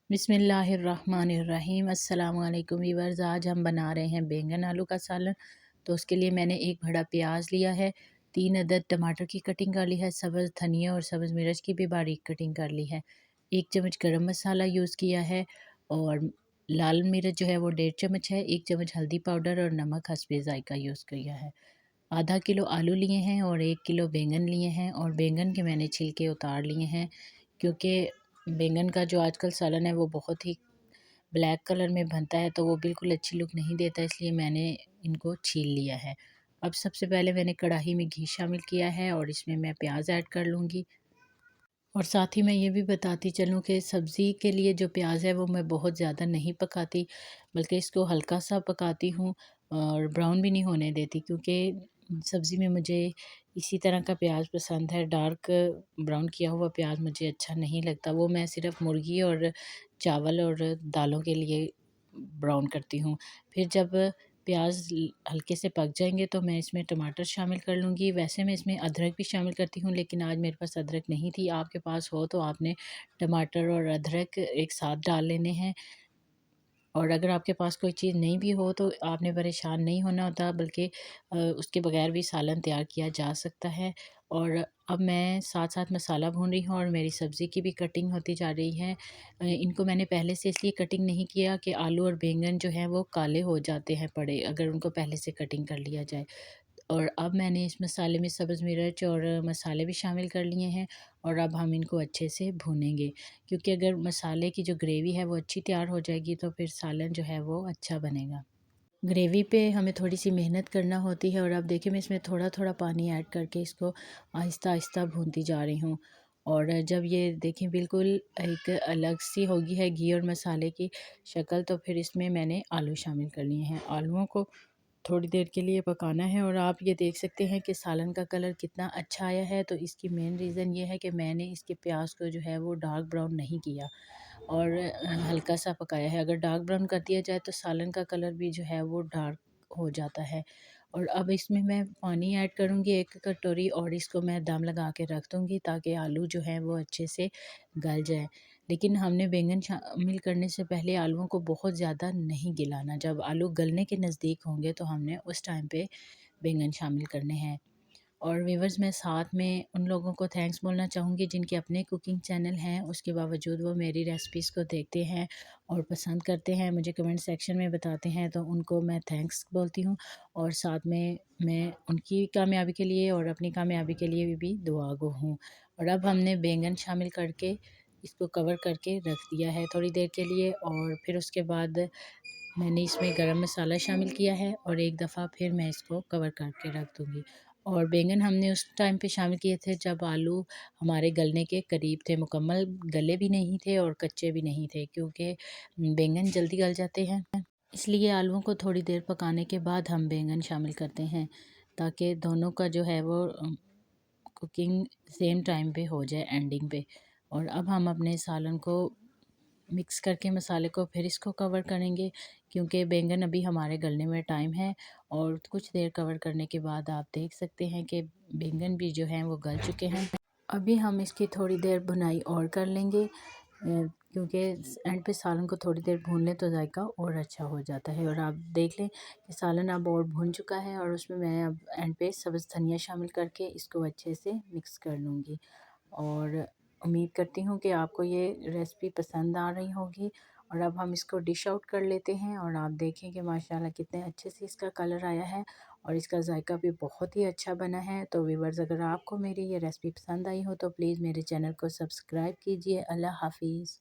बिस्मिल्लाहिर्रहमानिर्रहीम। अस्सलाम वालेकुम वीवर्स। आज हम बना रहे हैं बैंगन आलू का सालन। तो उसके लिए मैंने एक बड़ा प्याज लिया है, 3 अदद टमाटर की कटिंग कर ली है, सब्ज़ धनिया और सब्ज़ मिर्च की भी बारीक कटिंग कर ली है, 1 चम्मच गरम मसाला यूज़ किया है और लाल मिर्च जो है वो 1.5 चम्मच है, 1 चम्मच हल्दी पाउडर और नमक हस्बे ज़ायका यूज़ किया है। आधा किलो आलू लिए हैं और 1 किलो बैंगन लिए हैं और बैंगन के मैंने छिलके उतार लिए हैं, क्योंकि बैंगन का जो आजकल सालन है वो बहुत ही ब्लैक कलर में बनता है, तो वो बिल्कुल अच्छी लुक नहीं देता, इसलिए मैंने इनको छील लिया है। अब सबसे पहले मैंने कढ़ाई में घी शामिल किया है और इसमें मैं प्याज ऐड कर लूँगी। और साथ ही मैं ये भी बताती चलूँ कि सब्ज़ी के लिए जो प्याज है वो मैं बहुत ज़्यादा नहीं पकाती, बल्कि इसको हल्का सा पकाती हूँ और ब्राउन भी नहीं होने देती, क्योंकि सब्ज़ी में मुझे इसी तरह का प्याज पसंद है। डार्क ब्राउन किया हुआ प्याज मुझे अच्छा नहीं लगता, वो मैं सिर्फ़ मुर्गी और चावल और दालों के लिए ब्राउन करती हूँ। फिर जब प्याज हल्के से पक जाएंगे तो मैं इसमें टमाटर शामिल कर लूँगी। वैसे मैं इसमें अदरक भी शामिल करती हूँ, लेकिन आज मेरे पास अदरक नहीं थी। आपके पास हो तो आपने टमाटर और अदरक एक साथ डाल लेने हैं। और अगर आपके पास कोई चीज़ नहीं भी हो तो आपने परेशान नहीं होना होता, बल्कि उसके बगैर भी सालन तैयार किया जा सकता है। और अब मैं साथ साथ मसाला भून रही हूँ और मेरी सब्ज़ी की भी कटिंग होती जा रही है। इनको मैंने पहले से इसलिए कटिंग नहीं किया कि आलू और बैंगन जो हैं वो काले हो जाते हैं पड़े, अगर उनको पहले से कटिंग कर लिया जाए। और अब मैंने इस मसाले में सब्ज़ मिर्च और मसाले भी शामिल कर लिए हैं और अब हम इनको अच्छे से भूनेंगे, क्योंकि अगर मसाले की जो ग्रेवी है वो अच्छी तैयार हो जाएगी तो फिर सालन जो है वो अच्छा बनेगा। ग्रेवी पे हमें थोड़ी सी मेहनत करना होती है और अब देखिए मैं इसमें थोड़ा थोड़ा पानी ऐड करके इसको आहिस्ता आहिस्ता भूनती जा रही हूँ। और जब ये देखें बिल्कुल एक अलग सी होगी है घी और मसाले की शक्ल, तो फिर इसमें मैंने आलू शामिल कर लिए हैं। आलूओं को थोड़ी देर के लिए पकाना है और आप ये देख सकते हैं कि सालन का कलर कितना अच्छा आया है। तो इसकी मेन रीज़न ये है कि मैंने इसके प्याज को जो है वो डार्क ब्राउन नहीं किया और हल्का सा पकाया है। अगर डार्क ब्राउन कर दिया जाए तो सालन का कलर भी जो है वो डार्क हो जाता है। और अब इसमें मैं पानी ऐड करूँगी 1 कटोरी और इसको मैं दम लगा के रख दूँगी ताकि आलू जो हैं वो अच्छे से गल जाए। लेकिन हमने बैंगन शामिल करने से पहले आलूओं को बहुत ज़्यादा नहीं गलाना, जब आलू गलने के नज़दीक होंगे तो हमने उस टाइम पे बैंगन शामिल करने हैं। और व्यूवर्स, मैं साथ में उन लोगों को थैंक्स बोलना चाहूँगी जिनके अपने कुकिंग चैनल हैं, उसके बावजूद वो मेरी रेसिपीज़ को देखते हैं और पसंद करते हैं, मुझे कमेंट सेक्शन में बताते हैं, तो उनको मैं थैंक्स बोलती हूँ। और साथ में मैं उनकी कामयाबी के लिए और अपनी कामयाबी के लिए भी दुआगो हूँ। और अब हमने बैंगन शामिल करके इसको कवर करके रख दिया है थोड़ी देर के लिए, और फिर उसके बाद मैंने इसमें गरम मसाला शामिल किया है और एक दफ़ा फिर मैं इसको कवर करके रख दूँगी। और बैंगन हमने उस टाइम पे शामिल किए थे जब आलू हमारे गलने के करीब थे, मुकम्मल गले भी नहीं थे और कच्चे भी नहीं थे, क्योंकि बैंगन जल्दी गल जाते हैं। इसलिए आलूओं को थोड़ी देर पकाने के बाद हम बैंगन शामिल करते हैं, ताकि दोनों का जो है वो कुकिंग सेम टाइम पे हो जाए एंडिंग पे। और अब हम अपने सालन को मिक्स करके मसाले को फिर इसको कवर करेंगे, क्योंकि बैंगन अभी हमारे गलने में टाइम है। और कुछ देर कवर करने के बाद आप देख सकते हैं कि बैंगन भी जो हैं वो गल चुके हैं। अभी हम इसकी थोड़ी देर भुनाई और कर लेंगे, क्योंकि एंड पे सालन को थोड़ी देर भून लें तो जायका और अच्छा हो जाता है। और आप देख लें कि सालन अब और भून चुका है और उसमें मैं अब एंड पे सब्ज़ धनिया शामिल करके इसको अच्छे से मिक्स कर लूँगी। और उम्मीद करती हूँ कि आपको ये रेसिपी पसंद आ रही होगी। और अब हम इसको डिश आउट कर लेते हैं और आप देखें कि माशाल्लाह कितने अच्छे से इसका कलर आया है और इसका जायका भी बहुत ही अच्छा बना है। तो व्यूअर्स, अगर आपको मेरी ये रेसिपी पसंद आई हो तो प्लीज़ मेरे चैनल को सब्सक्राइब कीजिए। अल्लाह हाफ़िज़।